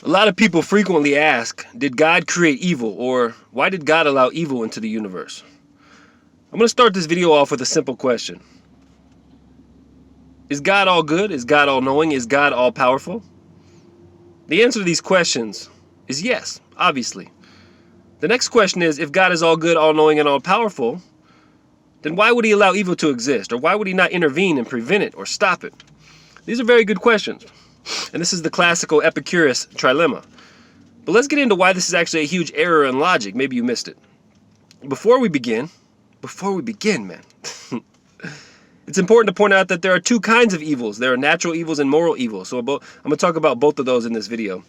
A lot of people frequently ask, did God create evil, or why did God allow evil into the universe? I'm going to start this video off with a simple question. Is God all good? Is God all knowing? Is God all powerful? The answer to these questions is yes, obviously. The next question is, if God is all good, all knowing, and all powerful, then why would he allow evil to exist? Or why would he not intervene and prevent it or stop it? These are very good questions. And this is the classical Epicurus trilemma. But let's get into why this is actually a huge error in logic. Maybe you missed it. Before we begin, man, it's important to point out that there are two kinds of evils. There are natural evils and moral evils. So I'm going to talk about both of those in this video.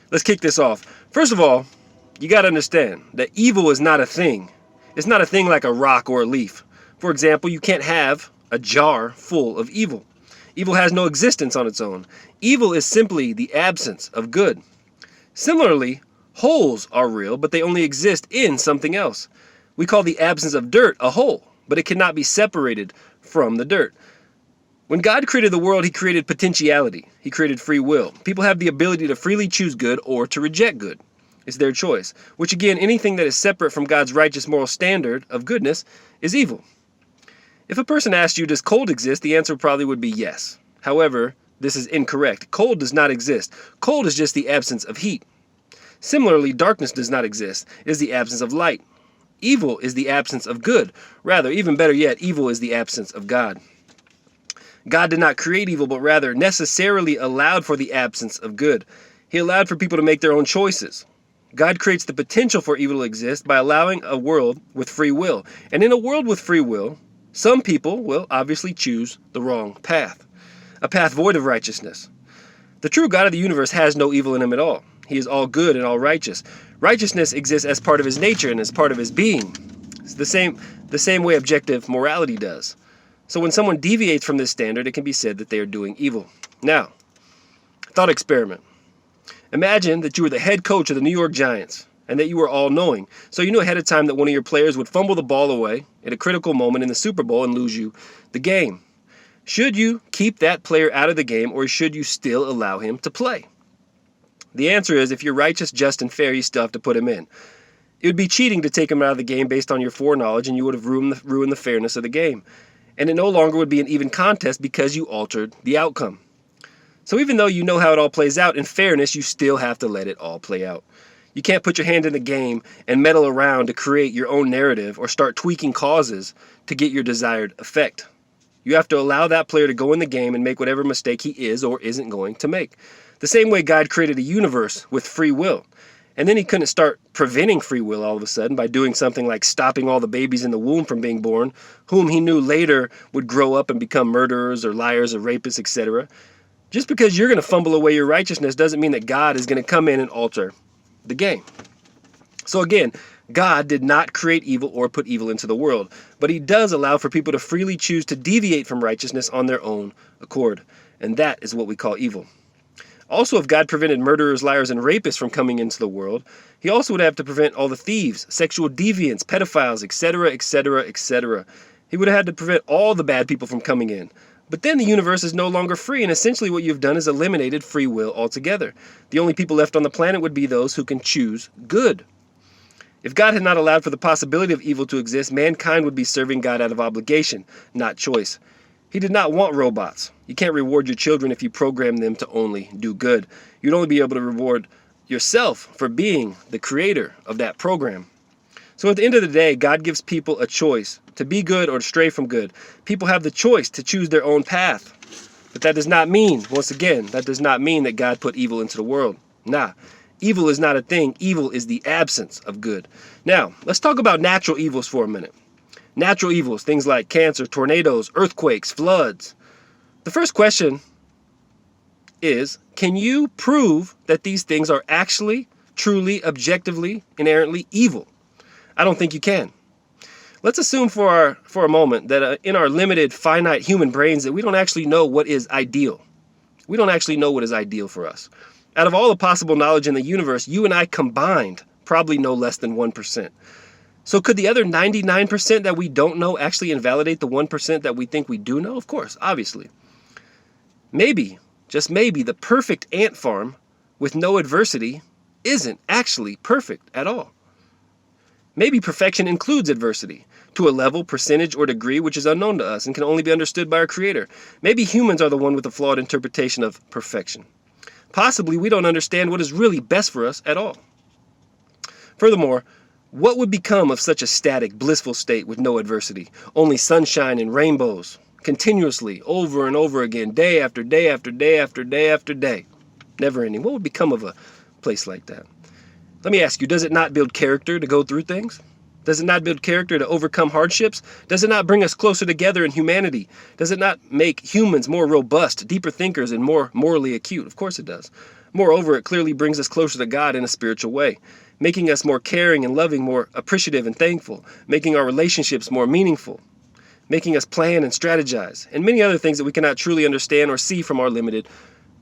Let's kick this off. First of all, you got to understand that evil is not a thing. It's not a thing like a rock or a leaf. For example, you can't have a jar full of evil. Evil has no existence on its own. Evil is simply the absence of good. Similarly, holes are real, but they only exist in something else. We call the absence of dirt a hole, but it cannot be separated from the dirt. When God created the world, he created potentiality. He created free will. People have the ability to freely choose good or to reject good. It's their choice, which again, anything that is separate from God's righteous moral standard of goodness is evil. If a person asked you, does cold exist? The answer probably would be yes. However, this is incorrect. Cold does not exist. Cold is just the absence of heat. Similarly, darkness does not exist. It is the absence of light. Evil is the absence of good. Rather, even better yet, evil is the absence of God. God did not create evil, but rather necessarily allowed for the absence of good. He allowed for people to make their own choices. God creates the potential for evil to exist by allowing a world with free will. And in a world with free will, some people will obviously choose the wrong path, a path void of righteousness. The true God of the universe has no evil in him at all. He is all good and all righteous. Righteousness exists as part of his nature and as part of his being. It's the same way objective morality does. So when someone deviates from this standard, it can be said that they are doing evil. Now, thought experiment. Imagine that you were the head coach of the New York Giants and that you were all-knowing. So you knew ahead of time that one of your players would fumble the ball away at a critical moment in the Super Bowl and lose you the game. Should you keep that player out of the game, or should you still allow him to play? The answer is, if you're righteous, just, and fair, you still have to put him in. It would be cheating to take him out of the game based on your foreknowledge, and you would have ruined the fairness of the game. And it no longer would be an even contest because you altered the outcome. So even though you know how it all plays out, in fairness, you still have to let it all play out. You can't put your hand in the game and meddle around to create your own narrative or start tweaking causes to get your desired effect. You have to allow that player to go in the game and make whatever mistake he is or isn't going to make. The same way God created a universe with free will. And then he couldn't start preventing free will all of a sudden by doing something like stopping all the babies in the womb from being born, whom he knew later would grow up and become murderers or liars or rapists, etc. Just because you're going to fumble away your righteousness doesn't mean that God is going to come in and alter the game. So again, God did not create evil or put evil into the world, but he does allow for people to freely choose to deviate from righteousness on their own accord. And that is what we call evil. Also, if God prevented murderers, liars, and rapists from coming into the world, he also would have to prevent all the thieves, sexual deviants, pedophiles, etc., etc., etc. He would have had to prevent all the bad people from coming in. But then the universe is no longer free, and essentially what you've done is eliminated free will altogether. The only people left on the planet would be those who can choose good. If God had not allowed for the possibility of evil to exist, mankind would be serving God out of obligation, not choice. He did not want robots. You can't reward your children if you program them to only do good. You'd only be able to reward yourself for being the creator of that program. So at the end of the day, God gives people a choice to be good or to stray from good. People have the choice to choose their own path. But that does not mean, once again, that does not mean that God put evil into the world. Nah, evil is not a thing. Evil is the absence of good. Now, let's talk about natural evils for a minute. Natural evils, things like cancer, tornadoes, earthquakes, floods. The first question is, can you prove that these things are actually, truly, objectively, inherently evil? I don't think you can. Let's assume for a moment that in our limited, finite human brains that we don't actually know what is ideal. We don't actually know what is ideal for us. Out of all the possible knowledge in the universe, you and I combined probably know less than 1%. So could the other 99% that we don't know actually invalidate the 1% that we think we do know? Of course, obviously. Maybe, just maybe, the perfect ant farm with no adversity isn't actually perfect at all. Maybe perfection includes adversity to a level, percentage, or degree which is unknown to us and can only be understood by our Creator. Maybe humans are the one with a flawed interpretation of perfection. Possibly we don't understand what is really best for us at all. Furthermore, what would become of such a static, blissful state with no adversity, only sunshine and rainbows, continuously, over and over again, day after day after day after day after day, never ending? What would become of a place like that? Let me ask you, does it not build character to go through things? Does it not build character to overcome hardships? Does it not bring us closer together in humanity? Does it not make humans more robust, deeper thinkers, and more morally acute? Of course it does. Moreover, it clearly brings us closer to God in a spiritual way, making us more caring and loving, more appreciative and thankful, making our relationships more meaningful, making us plan and strategize, and many other things that we cannot truly understand or see from our limited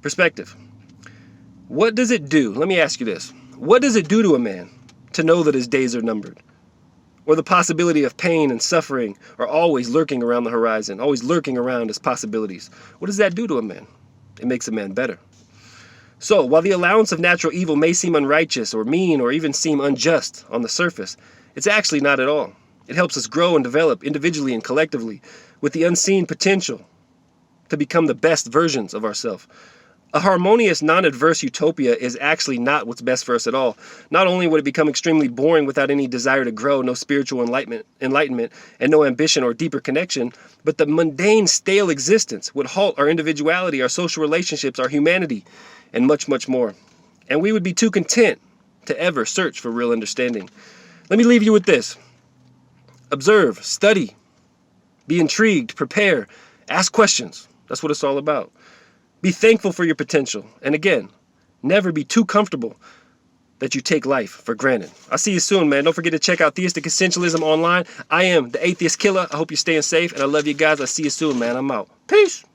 perspective. What does it do? Let me ask you this. What does it do to a man to know that his days are numbered? Or the possibility of pain and suffering are always lurking around the horizon, always lurking around as possibilities? What does that do to a man? It makes a man better. So, while the allowance of natural evil may seem unrighteous or mean or even seem unjust on the surface, it's actually not at all. It helps us grow and develop individually and collectively with the unseen potential to become the best versions of ourselves. A harmonious, non-adverse utopia is actually not what's best for us at all. Not only would it become extremely boring without any desire to grow, no spiritual enlightenment, and no ambition or deeper connection, but the mundane, stale existence would halt our individuality, our social relationships, our humanity, and much, much more. And we would be too content to ever search for real understanding. Let me leave you with this. Observe, study, be intrigued, prepare, ask questions. That's what it's all about. Be thankful for your potential. And again, never be too comfortable that you take life for granted. I'll see you soon, man. Don't forget to check out Theistic Essentialism online. I am the Atheist Killer. I hope you're staying safe, and I love you guys. I'll see you soon, man. I'm out. Peace.